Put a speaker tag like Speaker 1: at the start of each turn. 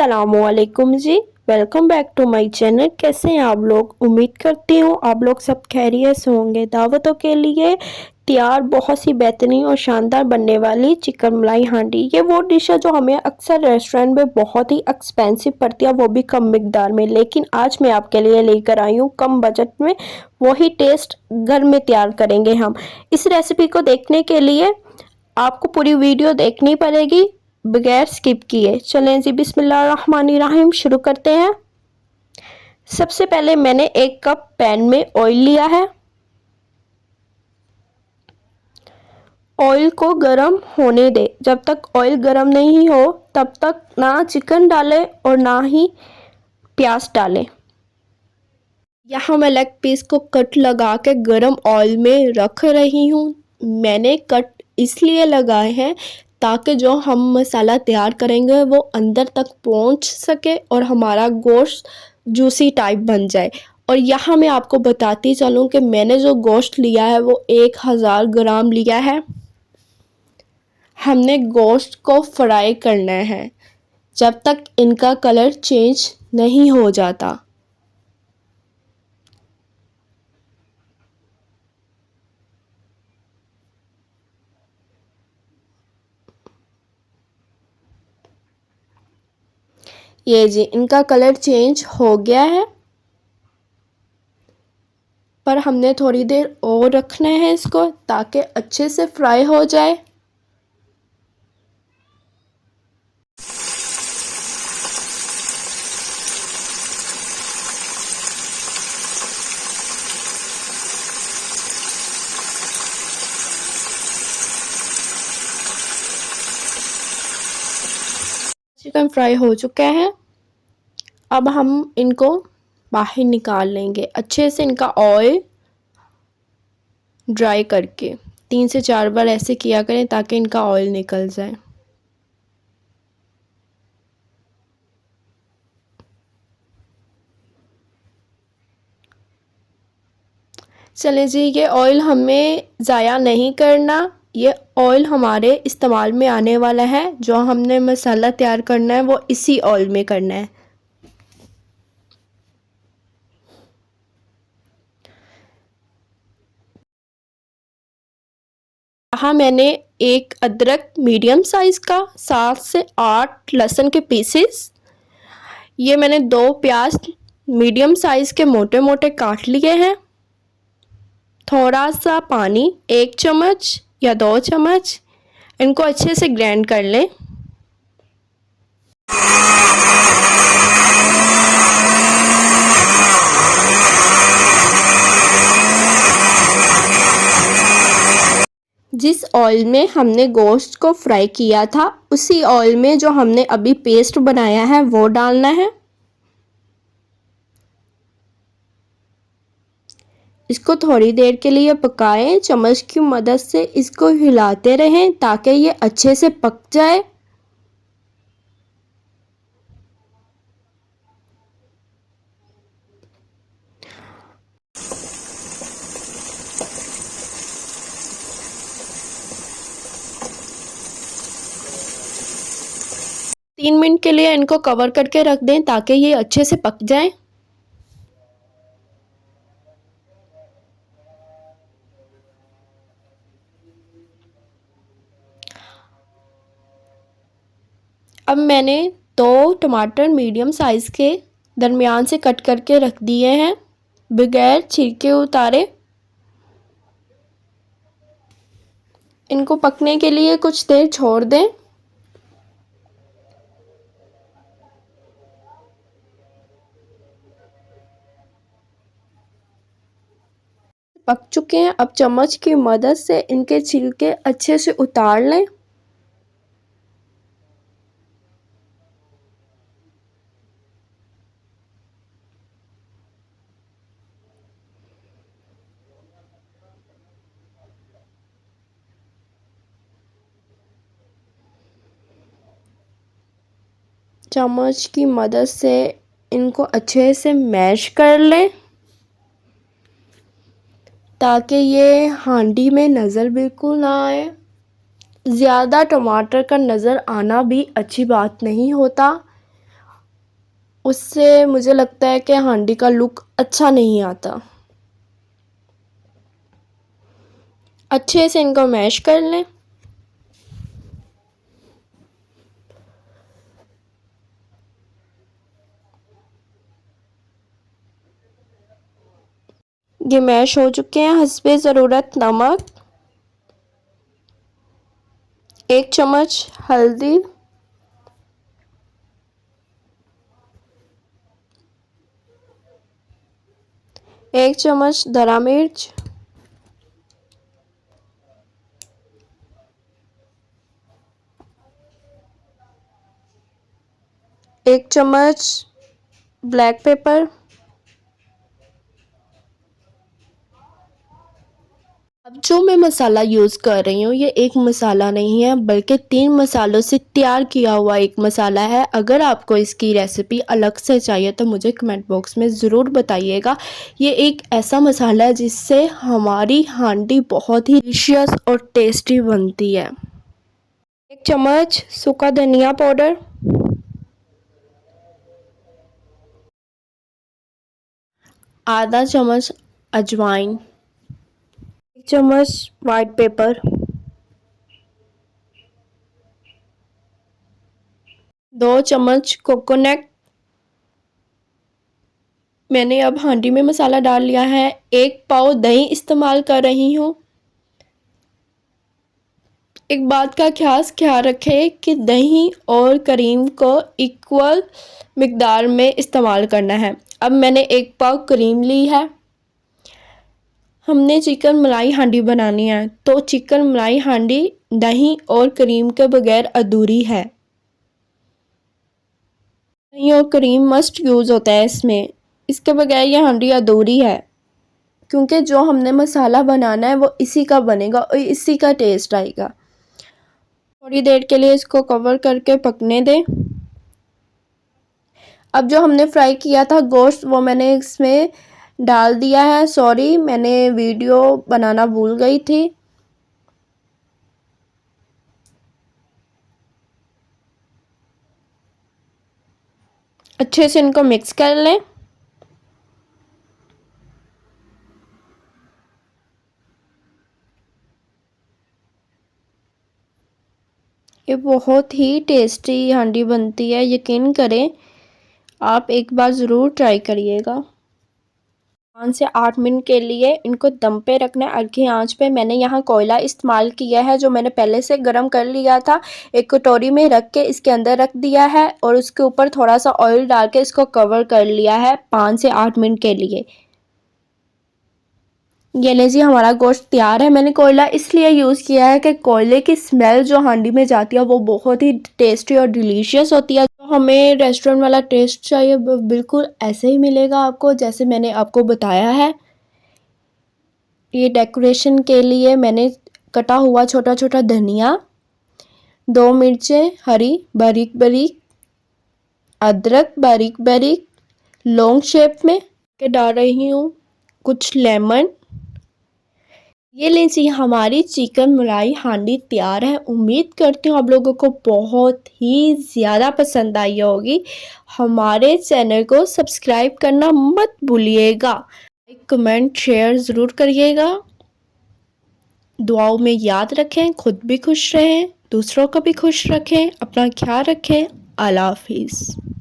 Speaker 1: अस्सलामुअलैकुम जी। Welcome back to my channel. कैसे हैं आप लोग? उम्मीद करती हूँ आप लोग सब खैरियत से होंगे। दावतों के लिए तैयार बहुत सी बेहतरीन और शानदार बनने वाली चिकन मलाई हांडी, ये वो डिश है जो हमें अक्सर रेस्टोरेंट में बहुत ही एक्सपेंसिव पड़ती है, वो भी कम मिकदार में। लेकिन आज मैं आपके लिए लेकर आई हूँ कम बजट में वही टेस्ट घर में तैयार करेंगे हम। इस रेसिपी को देखने के लिए आपको पूरी वीडियो देखनी पड़ेगी बगैर स्किप किए। चलें जी, बिस्मिल्लाहिर्रहमानिर्रहीम शुरू करते हैं। सबसे पहले मैंने 1 कप पैन में ऑयल लिया है। ऑयल को गरम होने दे। जब तक ऑयल गरम नहीं हो तब तक ना चिकन डालें और ना ही प्याज डालें। यहाँ मैं लेग पीस को कट लगा के गरम ऑयल में रख रही हूँ। मैंने कट इसलिए लगाए हैं ताकि जो हम मसाला तैयार करेंगे वो अंदर तक पहुँच सके और हमारा गोश्त जूसी टाइप बन जाए। और यहाँ मैं आपको बताती चलूँ कि मैंने जो गोश्त लिया है वो 1000 ग्राम लिया है। हमने गोश्त को फ्राई करना है जब तक इनका कलर चेंज नहीं हो जाता। ये जी, इनका कलर चेंज हो गया है, पर हमने थोड़ी देर और रखना है इसको ताकि अच्छे से फ्राई हो जाए। चिकन फ्राई हो चुका है। अब हम इनको बाहर निकाल लेंगे अच्छे से, इनका ऑयल ड्राई करके 3 से 4 बार ऐसे किया करें ताकि इनका ऑयल निकल जाए। चले जी, ये ऑयल हमें ज़ाया नहीं करना। ये ऑयल हमारे इस्तेमाल में आने वाला है। जो हमने मसाला तैयार करना है वो इसी ऑयल में करना है। यहाँ मैंने 1 अदरक मीडियम साइज़ का, 7 से 8 लहसुन के पीसेस, ये मैंने 2 प्याज मीडियम साइज़ के मोटे मोटे काट लिए हैं। थोड़ा सा पानी, 1 चम्मच या 2 चम्मच, इनको अच्छे से ग्राइंड कर लें। जिस ऑयल में हमने गोश्त को फ्राई किया था उसी ऑयल में जो हमने अभी पेस्ट बनाया है वो डालना है। इसको थोड़ी देर के लिए पकाएं। चम्मच की मदद से इसको हिलाते रहें ताकि ये अच्छे से पक जाए। तीन मिनट के लिए इनको कवर करके रख दें ताकि ये अच्छे से पक जाए। अब मैंने 2 टमाटर मीडियम साइज़ के दरमियान से कट करके रख दिए हैं बगैर छिलके उतारे। इनको पकने के लिए कुछ देर छोड़ दें। पक चुके हैं। अब चम्मच की मदद से इनके छिलके अच्छे से उतार लें। चम्मच की मदद से इनको अच्छे से मैश कर लें ताकि ये हांडी में नज़र बिल्कुल ना आए। ज़्यादा टमाटर का नज़र आना भी अच्छी बात नहीं होता। उससे मुझे लगता है कि हांडी का लुक अच्छा नहीं आता। अच्छे से इनको मैश कर लें। ये मैश हो चुके हैं। हस्बे ज़रूरत नमक, 1 चम्मच हल्दी, 1 चम्मच धरा मिर्च, 1 चम्मच ब्लैक पेपर। अब जो मैं मसाला यूज़ कर रही हूँ ये एक मसाला नहीं है बल्कि 3 मसालों से तैयार किया हुआ एक मसाला है। अगर आपको इसकी रेसिपी अलग से चाहिए तो मुझे कमेंट बॉक्स में ज़रूर बताइएगा। ये एक ऐसा मसाला है जिससे हमारी हांडी बहुत ही डिलीशियस और टेस्टी बनती है। 1 चम्मच सूखा धनिया पाउडर, आधा चम्मच अजवाइन, 1 चम्मच वाइट पेपर, 2 चम्मच कोकोनट। मैंने अब हांडी में मसाला डाल लिया है। 1 पाव दही इस्तेमाल कर रही हूँ। एक बात का खास ख्याल रखें कि दही और क्रीम को इक्वल मिकदार में इस्तेमाल करना है। अब मैंने 1 पाव क्रीम ली है। हमने चिकन मलाई हांडी बनानी है तो चिकन मलाई हांडी दही और क्रीम के बगैर अधूरी है। दही और क्रीम मस्ट यूज़ होता है इसमें, इसके बगैर ये हांडी अधूरी है, क्योंकि जो हमने मसाला बनाना है वो इसी का बनेगा और इसी का टेस्ट आएगा। थोड़ी देर के लिए इसको कवर करके पकने दें। अब जो हमने फ्राई किया था गोश्त वो मैंने इसमें डाल दिया है। सॉरी, मैंने वीडियो बनाना भूल गई थी। अच्छे से इनको मिक्स कर लें। ये बहुत ही टेस्टी हांडी बनती है, यकीन करें आप एक बार ज़रूर ट्राई करिएगा। 5 से 8 मिनट के लिए इनको दम पे रखना है हल्की आंच पे। मैंने यहाँ कोयला इस्तेमाल किया है जो मैंने पहले से गरम कर लिया था। एक कटोरी में रख के इसके अंदर रख दिया है और उसके ऊपर थोड़ा सा ऑयल डाल के इसको कवर कर लिया है 5 से 8 मिनट के लिए। ये लीजिए हमारा गोश्त तैयार है। मैंने कोयला इसलिए यूज़ किया है कि कोयले की स्मेल जो हांडी में जाती है वो बहुत ही टेस्टी और डिलीशियस होती है। तो हमें रेस्टोरेंट वाला टेस्ट चाहिए बिल्कुल ऐसे ही मिलेगा आपको जैसे मैंने आपको बताया है। ये डेकोरेशन के लिए मैंने कटा हुआ छोटा छोटा धनिया, 2 मिर्चें हरी बारीक बारीक, अदरक बारीक बारीक लॉन्ग शेप में के डाल रही हूँ, कुछ लेमन। ये लीजिए हमारी चिकन मलाई हांडी तैयार है। उम्मीद करती हूँ आप लोगों को बहुत ही ज़्यादा पसंद आई होगी। हमारे चैनल को सब्सक्राइब करना मत भूलिएगा। लाइक कमेंट शेयर ज़रूर करिएगा। दुआओं में याद रखें, खुद भी खुश रहें, दूसरों को भी खुश रखें, अपना ख्याल रखें। अल्लाह हाफिज़।